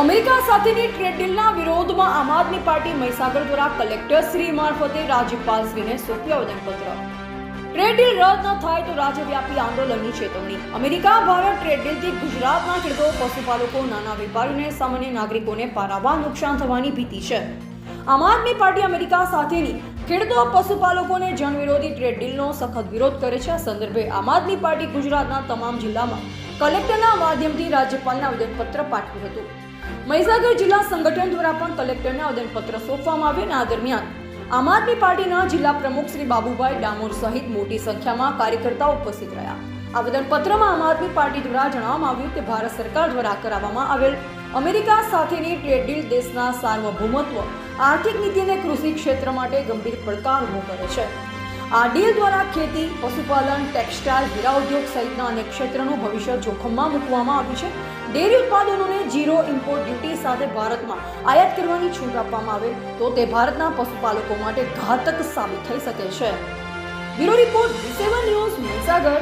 America સાથેની trade ડીલના વિરોધમાં આમ આદમી પાર્ટી મહીસાગર દ્વારા કલેક્ટર શ્રી મારફતે રાજ્યપાલશ્રીને સોંપ્યું આવેદનપત્ર। ટ્રેડ ડીલ રદ ન થાય તો રાજ્યવ્યાપી આંદોલનની ચેતવણી। અમેરિકા ભારત ટ્રેડ ડીલથી ગુજરાતના ખેડૂતો, પશુપાલકો, નાના વેપારીઓને સામાન્ય નાગરિકોને પારાવાર નુકસાન થવાની ભીતિ છે। આમ આદમી પાર્ટી અમેરિકા સાથેની ખેડૂતો, પશુપાલકોને જનવિરોધી ટ્રેડ ડીલનો સખત વિરોધ કરે છે। આ સંદર્ભે આમ આદમી પાર્ટી ગુજરાતના તમામ જિલ્લામાં કલેક્ટરના માધ્યમથી રાજ્યપાલને આવેદનપત્ર પાઠવ્યું હતું। મહીસાગર જિલ્લા સંગઠન દ્વારા પણ કલેક્ટરને આવેદનપત્ર સોંપવામાં આવ્યું। આ દરમિયાન આમ આદમી પાર્ટીના જિલ્લા પ્રમુખ શ્રી બાબુભાઈ ડામોર સહિત મોટી સંખ્યામાં કાર્યકર્તાઓ ઉપસ્થિત રહ્યા। આવેદનપત્રમાં આમ આદમી પાર્ટી દ્વારા જણાવવામાં આવ્યું કે ભારત સરકાર દ્વારા કરાવવામાં આવેલ અમેરિકા સાથેની ટ્રેડ ડીલ દેશના સાર્વભૌમત્વ, આર્થિક નીતિ અને કૃષિ ક્ષેત્ર માટે ગંભીર પડકાર ઊભો કરે છે। આ ડીલ દ્વારા ખેતી, પશુપાલન, ટેક્સટાઇલ, હીરા ઉદ્યોગ સહિતના અનેક ક્ષેત્રનું ભવિષ્ય જોખમમાં મૂકવામાં આવ્યું છે। ડેરી ઉત્પાદનોને ઝીરો ઇમ્પોર્ટ ડ્યુટી સાથે ભારતમાં આયાત કરવાની છૂટ આપવામાં આવે તો તે ભારતના પશુપાલકો માટે ઘાતક સાબિત થઈ શકે છે। Bureau report V7 news, Mahisagar.